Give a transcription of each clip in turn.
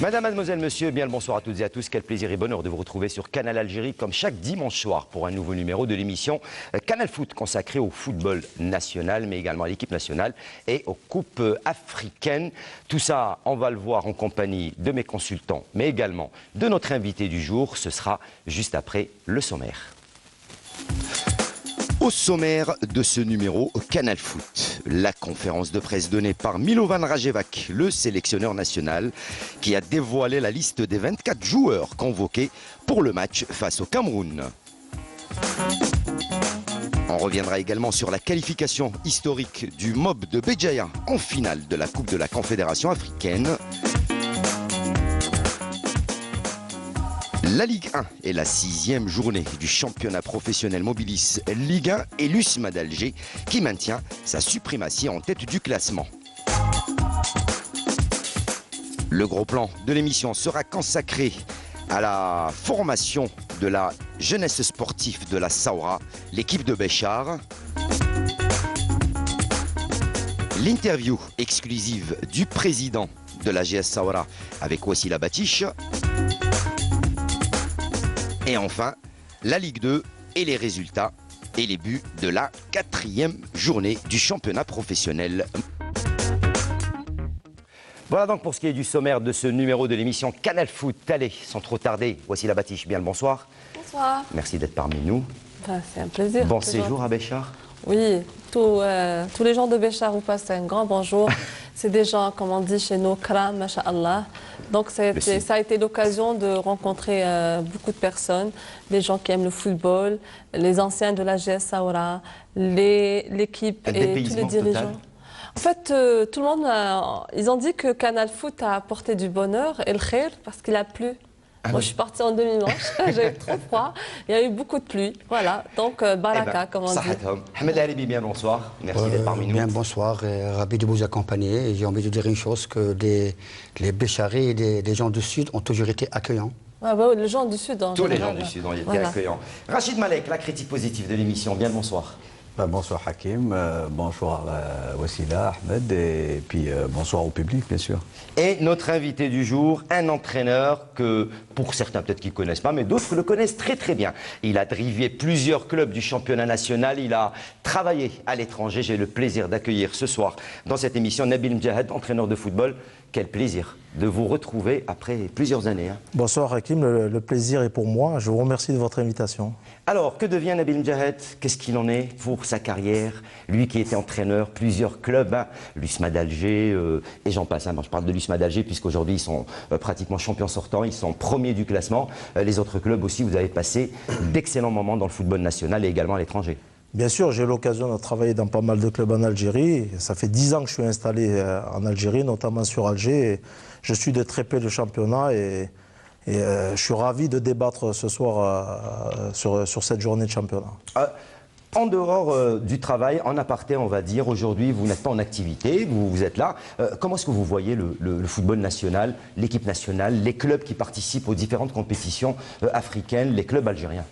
Madame, mademoiselle, monsieur, bien le bonsoir à toutes et à tous. Quel plaisir et bonheur de vous retrouver sur Canal Algérie comme chaque dimanche soir pour un nouveau numéro de l'émission Canal Foot consacré au football national mais également à l'équipe nationale et aux coupes africaines. Tout ça, on va le voir en compagnie de mes consultants mais également de notre invité du jour. Ce sera juste après le sommaire. Au sommaire de ce numéro Canal Foot, la conférence de presse donnée par Milovan Rajevac, le sélectionneur national, qui a dévoilé la liste des 24 joueurs convoqués pour le match face au Cameroun. On reviendra également sur la qualification historique du MOB de Béjaïa en finale de la Coupe de la Confédération africaine. La Ligue 1 est la 6e journée du championnat professionnel Mobilis Ligue 1 et l'USMA d'Alger qui maintient sa suprématie en tête du classement. Le gros plan de l'émission sera consacré à la formation de la jeunesse sportive de la Saoura, l'équipe de Béchar. L'interview exclusive du président de la GS Saoura avec Wassila Batiche. Et enfin, la Ligue 2 et les résultats et les buts de la 4e journée du championnat professionnel. Voilà donc pour ce qui est du sommaire de ce numéro de l'émission Canal Foot. Allez, sans trop tarder, voici la Batiche. Bien le bonsoir. Bonsoir. Merci d'être parmi nous. C'est un plaisir. Bon séjour à Béchar. Oui, tous les gens de Béchar vous passent un grand bonjour. C'est des gens, comme on dit chez nous, kram, masha'Allah. Donc ça a été l'occasion de rencontrer beaucoup de personnes, des gens qui aiment le football, les anciens de la GS Saoura, l'équipe et tous les dirigeants. Total. En fait, tout le monde, ils ont dit que Canal Foot a apporté du bonheur et le khair parce qu'il a plu. Moi, je suis partie en demi-manche, j'ai eu trop froid, il y a eu beaucoup de pluie, voilà, donc baraka, comme on dit. Ahmed Haribi, bien bonsoir, merci d'être parmi nous. Bien bonsoir, ravi de vous accompagner. Et j'ai envie de dire une chose, que les Bécharis et les gens du Sud ont toujours été accueillants. Ah bah, les gens du Sud, en tous général, les gens du Sud ont été accueillants. Rachid Malek, la critique positive de l'émission, bien bonsoir. Bonsoir Hakim, bonsoir Wassila, Ahmed, et puis bonsoir au public bien sûr. Et notre invité du jour, un entraîneur que pour certains peut-être qu'ils ne connaissent pas, mais d'autres le connaissent très très bien. Il a drivé plusieurs clubs du championnat national, il a travaillé à l'étranger. J'ai le plaisir d'accueillir ce soir dans cette émission Nabil Mdjahad, entraîneur de football. Quel plaisir de vous retrouver après plusieurs années. Bonsoir Hakim, le plaisir est pour moi. Je vous remercie de votre invitation. Alors, que devient Nabil Mdjahad? Qu'est-ce qu'il en est pour sa carrière? Lui qui était entraîneur, plusieurs clubs, l'USMA d'Alger et j'en passe. Je parle de l'USMA d'Alger puisqu'aujourd'hui ils sont pratiquement champions sortants, ils sont premiers du classement. Les autres clubs aussi, vous avez passé d'excellents moments dans le football national et également à l'étranger. Bien sûr, j'ai eu l'occasion de travailler dans pas mal de clubs en Algérie. Ça fait 10 ans que je suis installé en Algérie, notamment sur Alger. Et je suis de très près le championnat et je suis ravi de débattre ce soir sur cette journée de championnat. En dehors du travail, en aparté, on va dire, aujourd'hui, vous n'êtes pas en activité, vous êtes là. Comment est-ce que vous voyez le football national, l'équipe nationale, les clubs qui participent aux différentes compétitions africaines, les clubs algériens?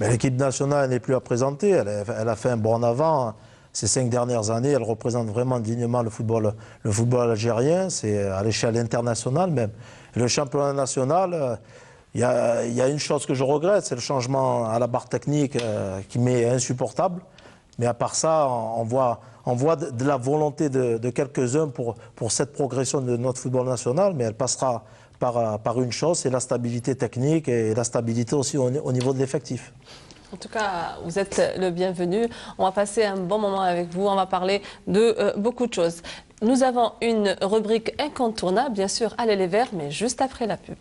L'équipe nationale n'est plus à présenter, elle a fait un bond en avant. Ces 5 dernières années, elle représente vraiment dignement le football algérien, c'est à l'échelle internationale même. Le championnat national, il y a une chose que je regrette, c'est le changement à la barre technique qui m'est insupportable. Mais à part ça, on voit de la volonté de quelques-uns pour cette progression de notre football national, mais elle passera par une chose, c'est la stabilité technique et la stabilité aussi au niveau de l'effectif. En tout cas, vous êtes le bienvenu. On va passer un bon moment avec vous. On va parler de beaucoup de choses. Nous avons une rubrique incontournable, bien sûr, Allez les Verts, mais juste après la pub.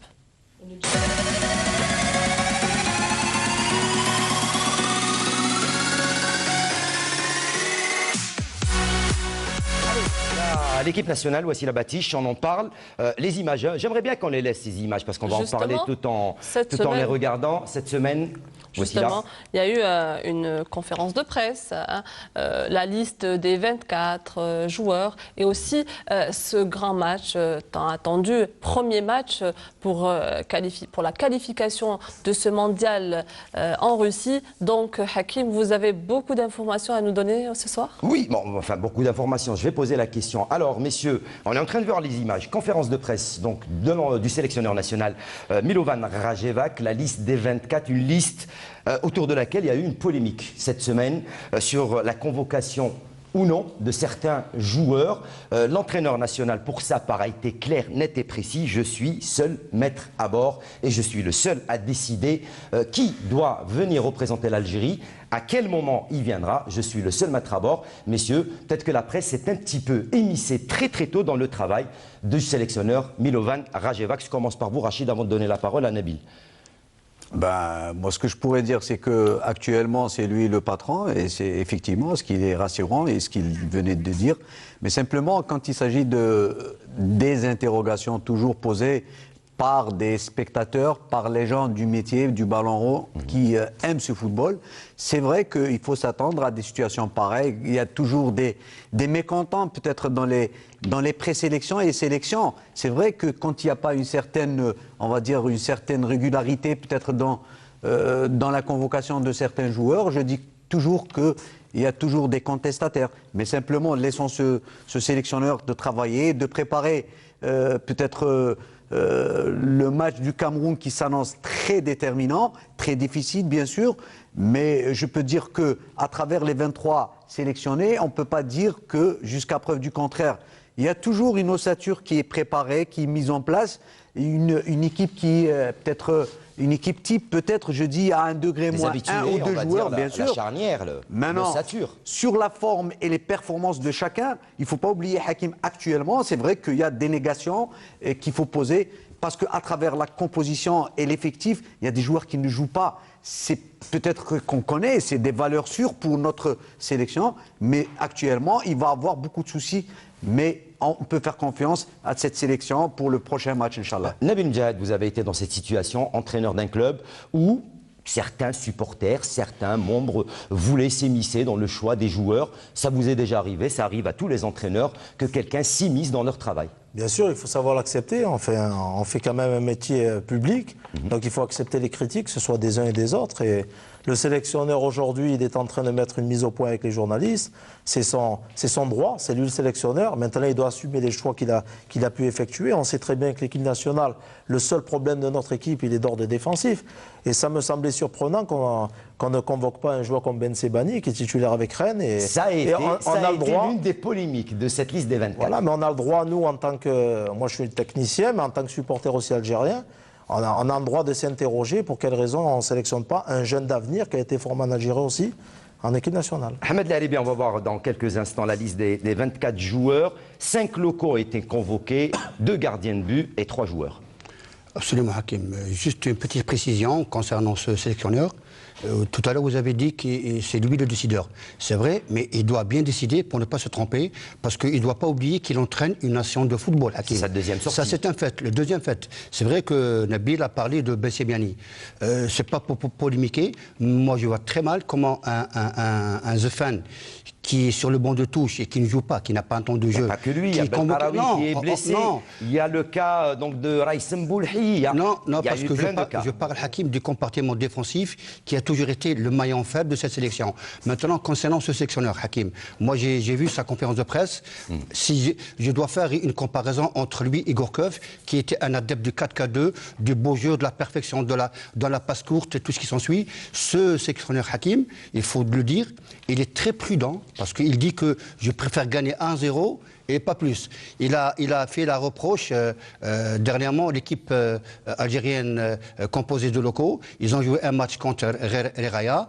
L'équipe nationale, voici la Batiche, on en parle. Les images, j'aimerais bien qu'on les laisse ces images parce qu'on va en parler tout en les regardant. Cette semaine, justement, il y a eu une conférence de presse, la liste des 24 joueurs et aussi ce grand match tant attendu, premier match pour la qualification de ce mondial en Russie. Donc, Hakim, vous avez beaucoup d'informations à nous donner ce soir? Oui, bon, enfin beaucoup d'informations. Je vais poser la question. Alors, Alors, messieurs, on est en train de voir les images. Conférence de presse donc, du sélectionneur national Milovan Rajevac, la liste des 24, une liste autour de laquelle il y a eu une polémique cette semaine sur la convocation ou non de certains joueurs. L'entraîneur national, pour sa part, a été clair, net et précis. Je suis seul maître à bord et je suis le seul à décider qui doit venir représenter l'Algérie, à quel moment il viendra. Je suis le seul maître à bord. Messieurs, peut-être que la presse s'est un petit peu émissée très très tôt dans le travail du sélectionneur Milovan Rajevac. Je commence par vous, Rachid, avant de donner la parole à Nabil. Ben, moi, ce que je pourrais dire, c'est qu'actuellement, c'est lui le patron, et c'est effectivement ce qui est rassurant et ce qu'il venait de dire. Mais simplement, quand il s'agit des interrogations toujours posées par des spectateurs, par les gens du métier, du ballon rond, qui aiment ce football, c'est vrai qu'il faut s'attendre à des situations pareilles. Il y a toujours des mécontents, peut-être dans les présélections et les sélections. C'est vrai que quand il n'y a pas une certaine, on va dire, une certaine régularité, peut-être dans la convocation de certains joueurs, je dis toujours qu'il y a toujours des contestataires. Mais simplement, laissons ce sélectionneur de travailler, de préparer peut-être le match du Cameroun qui s'annonce très déterminant, très difficile bien sûr, mais je peux dire qu'à travers les 23 sélectionnés, on ne peut pas dire que jusqu'à preuve du contraire. Il y a toujours une ossature qui est préparée, qui est mise en place, une équipe qui peut-être une équipe type, peut-être, je dis, à un degré moins, un ou deux joueurs, bien sûr. La charnière, l'ossature. Sur la forme et les performances de chacun, il ne faut pas oublier, Hakim, actuellement, c'est vrai qu'il y a des négations qu'il faut poser, parce qu'à travers la composition et l'effectif, il y a des joueurs qui ne jouent pas. C'est peut-être qu'on connaît, c'est des valeurs sûres pour notre sélection, mais actuellement, il va avoir beaucoup de soucis. Mais on peut faire confiance à cette sélection pour le prochain match, Inch'Allah. Nabil Mjahid, vous avez été dans cette situation, entraîneur d'un club où certains supporters, certains membres voulaient s'immiscer dans le choix des joueurs. Ça vous est déjà arrivé, ça arrive à tous les entraîneurs que quelqu'un s'immisce dans leur travail. Bien sûr, il faut savoir l'accepter. On fait quand même un métier public, donc il faut accepter les critiques, que ce soit des uns et des autres. Et le sélectionneur aujourd'hui, il est en train de mettre une mise au point avec les journalistes. C'est son droit, c'est lui le sélectionneur. Maintenant, il doit assumer les choix qu'il a pu effectuer. On sait très bien que l'équipe nationale, le seul problème de notre équipe, il est d'ordre défensif. Et ça me semblait surprenant qu'on ne convoque pas un joueur comme Ben Sebani, qui est titulaire avec Rennes. Et ça a été l'une des polémiques de cette liste des 24. Voilà, mais on a le droit, nous, en tant que... Moi, je suis technicien, mais en tant que supporter aussi algérien, on a le droit de s'interroger pour quelles raisons on ne sélectionne pas un jeune d'avenir qui a été formé en Algérie aussi, en équipe nationale. Ahmed Laribi, on va voir dans quelques instants la liste des 24 joueurs. 5 locaux ont été convoqués, 2 gardiens de but et 3 joueurs. Absolument, Hakim. Juste une petite précision concernant ce sélectionneur. Tout à l'heure, vous avez dit que c'est lui le décideur. C'est vrai, mais il doit bien décider pour ne pas se tromper, parce qu'il ne doit pas oublier qu'il entraîne une nation de football. C'est sa deuxième sortie. Ça, c'est un fait. Le deuxième fait, c'est vrai que Nabil a parlé de Ben Sebaini. C'est pas pour polémiquer. Moi, je vois très mal comment un Zefan qui est sur le banc de touche et qui ne joue pas, qui n'a pas un temps de jeu. Pas que lui, il y a Belkaraoui qui est blessé. Il y a le cas donc, de Raïsem Boulhi. Non, parce que je parle, Hakim, du compartiment défensif qui a toujours été le maillon faible de cette sélection. Maintenant, concernant ce sélectionneur, Hakim, moi j'ai vu sa conférence de presse. Si je dois faire une comparaison entre lui et Gourcuff, qui était un adepte du 4-4-2, du beau jeu, de la perfection, de la passe courte et tout ce qui s'ensuit, ce sélectionneur Hakim, il faut le dire, il est très prudent. Parce qu'il dit que je préfère gagner 1-0 et pas plus. Il a fait la reproche dernièrement l'équipe algérienne composée de locaux. Ils ont joué un match contre Raya.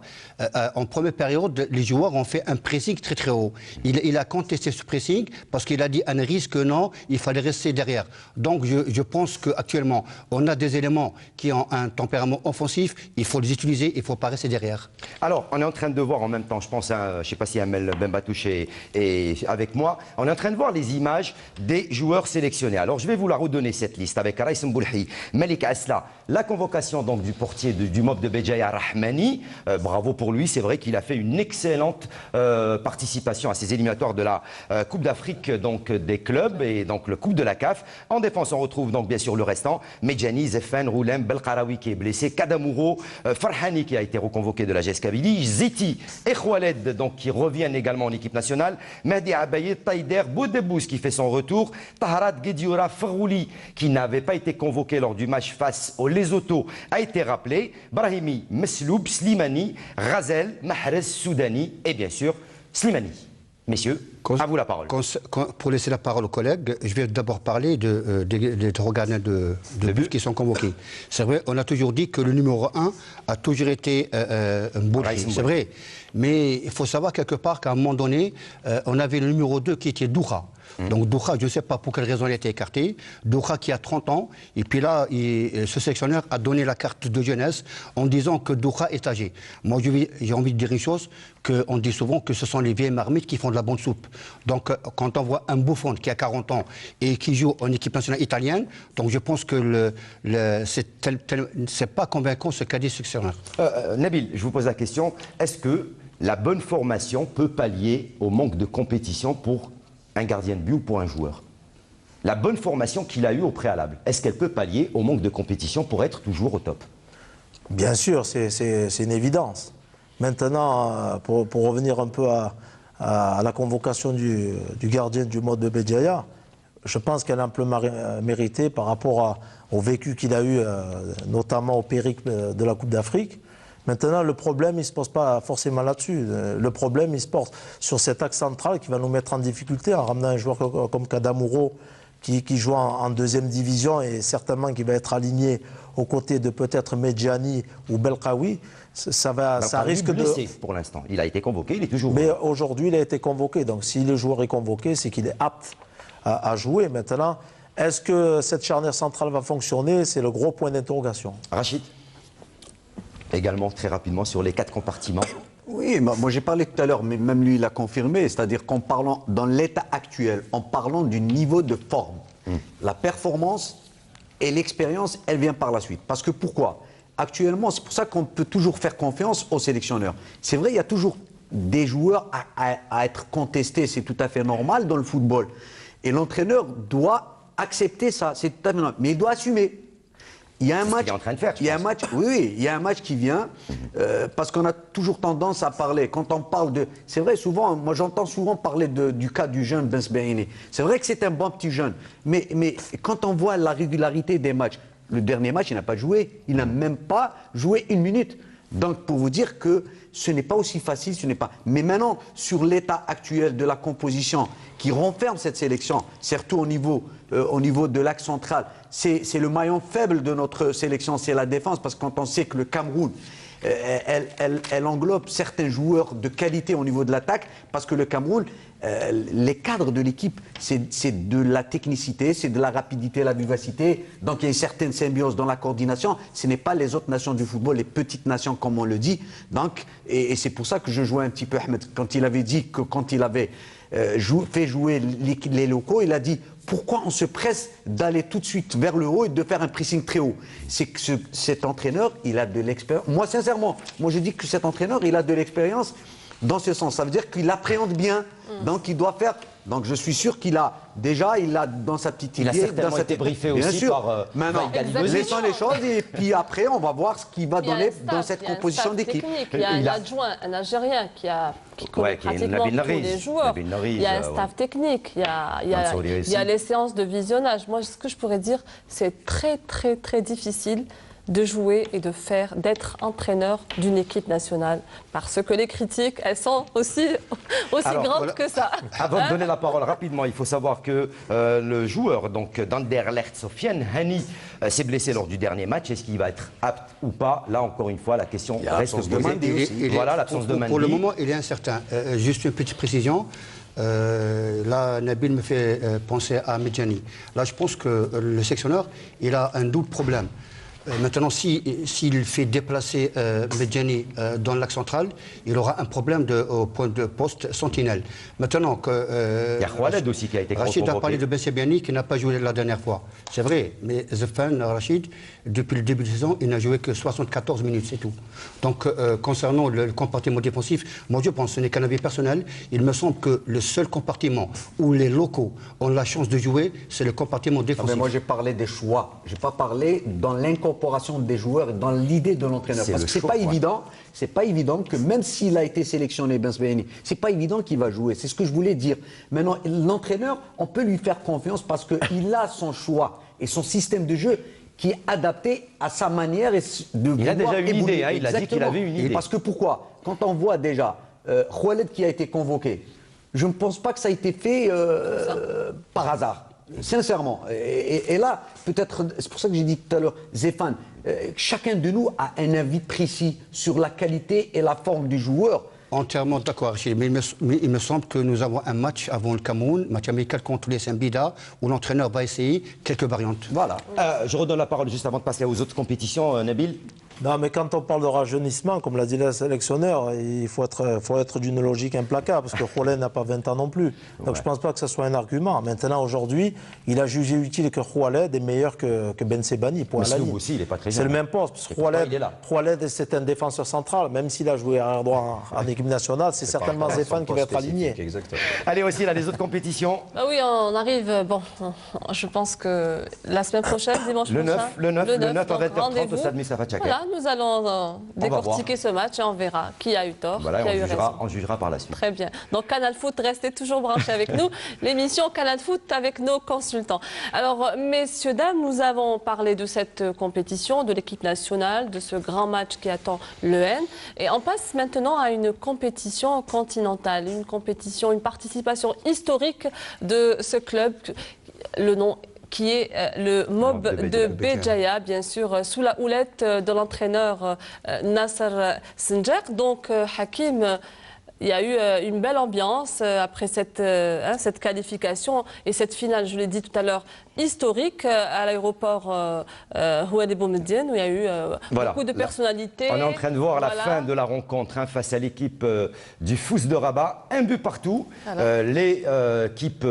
En première période, les joueurs ont fait un pressing très très haut. Il a contesté ce pressing parce qu'il a dit à un risque non, il fallait rester derrière. Donc je pense qu'actuellement, on a des éléments qui ont un tempérament offensif. Il faut les utiliser, il ne faut pas rester derrière. Alors, on est en train de voir en même temps, je pense, je ne sais pas si Amel Benbatouche est avec moi, on est en train de voir les images des joueurs sélectionnés. Alors je vais vous la redonner cette liste avec Raïsem Boulhi, Malik Asla, la convocation donc du portier du MOB de Béjaïa Rahmani. Bravo pour lui, c'est vrai qu'il a fait une excellente participation à ces éliminatoires de la Coupe d'Afrique donc des clubs et donc le Coupe de la CAF. En défense, on retrouve donc bien sûr le restant, Medjani, Zefan, Roulem, Belkaraoui qui est blessé, Kadamouro, Farhani qui a été reconvoqué de la GS Kabylie, Ziti et Khoualed donc qui reviennent également en équipe nationale, Mahdi Abaye, Taïder, Boudel Debbouze qui fait son retour, Taharat Guedioura Farouli qui n'avait pas été convoqué lors du match face au Lesotho a été rappelé, Brahimi, Mesloub, Slimani, Razel, Mahrez, Soudani et bien sûr Slimani. Messieurs, à vous la parole. Pour laisser la parole aux collègues, je vais d'abord parler des trois gardiens de but qui sont convoqués. C'est vrai, on a toujours dit que le numéro 1 a toujours été Mboulri, c'est vrai. Mais il faut savoir quelque part qu'à un moment donné, on avait le numéro 2 qui était Doura. Donc Doura, je ne sais pas pour quelle raison il a été écarté. Doura qui a 30 ans, et puis là, ce sélectionneur a donné la carte de jeunesse en disant que Doura est âgé. Moi, j'ai envie de dire une chose, qu'on dit souvent que ce sont les vieilles marmites qui font de la bonne soupe. Donc quand on voit un Buffon qui a 40 ans et qui joue en équipe nationale italienne, donc je pense que c'est pas convaincant ce qu'a dit le sélectionneur. Nabil, je vous pose la question, est-ce que la bonne formation peut pallier au manque de compétition pour un gardien de but ou pour un joueur? La bonne formation qu'il a eue au préalable, est-ce qu'elle peut pallier au manque de compétition pour être toujours au top? Bien sûr, c'est une évidence. Maintenant, pour revenir un peu à la convocation du gardien du mode de Bédiaya, je pense qu'elle est amplement méritée par rapport au vécu qu'il a eu, notamment au périple de la Coupe d'Afrique. Maintenant, le problème, il ne se pose pas forcément là-dessus. Le problème, il se porte sur cet axe central qui va nous mettre en difficulté en ramenant un joueur comme Kadamuro qui joue en deuxième division et certainement qui va être aligné aux côtés de peut-être Medjani ou Belkawi. Ça risque blessé pour l'instant. Il a été convoqué, il est toujours... Mais aujourd'hui, il a été convoqué. Donc, si le joueur est convoqué, c'est qu'il est apte à jouer. Maintenant, est-ce que cette charnière centrale va fonctionner? C'est le gros point d'interrogation. Rachid, également très rapidement sur les 4 compartiments. Oui, moi j'ai parlé tout à l'heure, mais même lui il l'a confirmé, c'est-à-dire qu'en parlant dans l'état actuel, en parlant du niveau de forme, la performance et l'expérience, elle vient par la suite. Parce que pourquoi? Actuellement, c'est pour ça qu'on peut toujours faire confiance aux sélectionneurs. C'est vrai, il y a toujours des joueurs à être contestés, c'est tout à fait normal dans le football. Et l'entraîneur doit accepter ça, c'est tout à fait normal, mais il doit assumer. Il y a un match, il est en train de faire, il y a un match, oui, il y a un match qui vient parce qu'on a toujours tendance à parler. Quand on parle de, c'est vrai, souvent, moi j'entends souvent parler du cas du jeune Ben Sbaini. C'est vrai que c'est un bon petit jeune, mais quand on voit la régularité des matchs, le dernier match, il n'a pas joué, il n'a même pas joué 1 minute. Donc pour vous dire que ce n'est pas aussi facile, ce n'est pas. Mais maintenant, sur l'état actuel de la composition qui renferme cette sélection, surtout au niveau de l'axe central, c'est le maillon faible de notre sélection, c'est la défense, parce que quand on sait que le Cameroun, elle englobe certains joueurs de qualité au niveau de l'attaque, parce que le Cameroun, les cadres de l'équipe, c'est de la technicité, c'est de la rapidité, la vivacité, donc il y a une certaine symbiose dans la coordination. Ce n'est pas les autres nations du football, les petites nations comme on le dit. Donc, et c'est pour ça que je jouais un petit peu Ahmed, quand il avait dit que quand il avait fait jouer les locaux, il a dit pourquoi on se presse d'aller tout de suite vers le haut et de faire un pressing très haut? C'est que cet entraîneur, il a de l'expérience. Moi, sincèrement, je dis que cet entraîneur, il a de l'expérience dans ce sens. Ça veut dire qu'il appréhende bien, donc il doit faire... Donc je suis sûr qu'il a déjà, il a dans sa petite idée... Il a certainement été briefé aussi par... Maintenant, laissons les choses et puis après, on va voir ce qu'il va donner dans cette composition d'équipe. Il y a un adjoint, un Algérien qui connaît pratiquement tous les joueurs. Il y a un staff technique, il y a les séances de visionnage. Moi, ce que je pourrais dire, c'est très, très, très difficile de jouer et d'être entraîneur d'une équipe nationale. Parce que les critiques, elles sont aussi grandes que ça. Avant de donner la parole rapidement, il faut savoir que le joueur d'Anderlecht, Sofiane Hani, s'est blessé lors du dernier match. Est-ce qu'il va être apte ou pas? Là, encore une fois, la question reste posée. Voilà, l'absence de Mendy. Pour le moment, il est incertain. Juste une petite précision. Là, Nabil me fait penser à Medjani. Là, je pense que le sélectionneur, il a un double problème. Maintenant, s'il fait déplacer Medjani dans l'axe central, il aura un problème au point de poste sentinelle. Maintenant que... il y a Khaled aussi qui a été convoqué. Rachid a parlé de Ben Sebaini qui n'a pas joué la dernière fois. C'est vrai, mais Zefan, Rachid, depuis le début de saison, il n'a joué que 74 minutes, c'est tout. Donc, concernant le compartiment défensif, moi je pense, ce n'est qu'un avis personnel, il me semble que le seul compartiment où les locaux ont la chance de jouer, c'est le compartiment défensif. Mais moi j'ai parlé des choix, je n'ai pas parlé dans l'incompétence l'incorporation des joueurs dans l'idée de l'entraîneur. Parce que c'est pas évident que même s'il a été sélectionné, Ben Sebaini, c'est pas évident qu'il va jouer. C'est ce que je voulais dire. Maintenant, l'entraîneur, on peut lui faire confiance parce qu'il a son choix et son système de jeu qui est adapté à sa manière de Il a déjà une évoluer. idée, hein, il a dit qu'il avait une idée. Et parce que pourquoi? Quand on voit déjà Khaled qui a été convoqué, je ne pense pas que ça a été fait par hasard. Sincèrement. Et là, peut-être, c'est pour ça que j'ai dit tout à l'heure, Zéphane, chacun de nous a un avis précis sur la qualité et la forme du joueur. Entièrement d'accord, Achille. Mais il me semble que nous avons un match avant le Cameroun, match amical contre les Sambida, où l'entraîneur va essayer quelques variantes. Voilà. Je redonne la parole juste avant de passer aux autres compétitions, Nabil. Non, mais quand on parle de rajeunissement, comme l'a dit le sélectionneur, il faut être d'une logique implacable, parce que Khaled n'a pas 20 ans non plus. Donc je ne pense pas que ce soit un argument. Maintenant, aujourd'hui, il a jugé utile que Khaled est meilleur que Ben Sebaini. Sloub aussi, il n'est pas très jeune. C'est le même poste, parce que Khaled, c'est un défenseur central, même s'il a joué arrière droit en équipe nationale, c'est certainement Zéphane qui va être aligné. Exactement. Allez, aussi, il a des autres compétitions. Bah oui, on arrive, bon, je pense que la semaine prochaine, dimanche prochain. Le 9 à 20h30 au Stade Mustapha Tchaka. Voilà, nous allons décortiquer ce match et on verra qui a eu tort, voilà, qui a eu raison. On jugera par la suite. Très bien. Donc Canal Foot, restez toujours branchés avec nous. L'émission Canal Foot avec nos consultants. Alors, messieurs, dames, nous avons parlé de cette compétition, de l'équipe nationale, de ce grand match qui attend l'EN. Et on passe maintenant à une compétition continentale, une participation historique de ce club. Le nom qui est le Mob de Béjaïa, bien sûr, sous la houlette de l'entraîneur Nasser Senjer. Donc, Hakim, il y a eu une belle ambiance après cette qualification et cette finale, je l'ai dit tout à l'heure, historique à l'aéroport Houadi Boumediene, où il y a eu beaucoup de personnalités. On est en train de voir la fin de la rencontre face à l'équipe du Fous de Rabat. Un but partout. L'équipe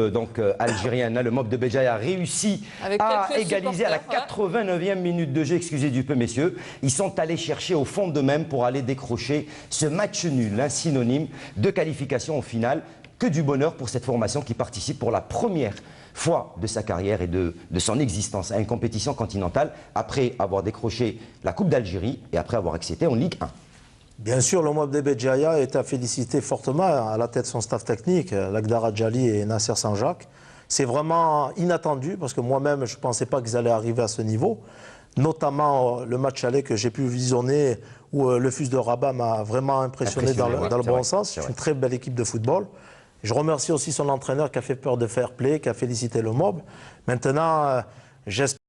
algérienne, le Mob de Béjaïa, a réussi à égaliser à la 89e minute de jeu. Excusez du peu, messieurs. Ils sont allés chercher au fond d'eux-mêmes pour aller décrocher ce match nul, un synonyme de qualification au final. Que du bonheur pour cette formation qui participe pour la première fois de sa carrière et de son existence à une compétition continentale après avoir décroché la Coupe d'Algérie et après avoir accédé en Ligue 1. Bien sûr, le Mob de Béjaïa est à féliciter fortement à la tête de son staff technique, Lagdara Djali et Nasser Sanjak. C'est vraiment inattendu parce que moi-même, je ne pensais pas qu'ils allaient arriver à ce niveau. Notamment le match aller que j'ai pu visionner où le Fus de Rabat m'a vraiment impressionné dans le bon sens. C'est une très belle équipe de football. Je remercie aussi son entraîneur qui a fait peur de fair play, qui a félicité le Mob. Maintenant, j'espère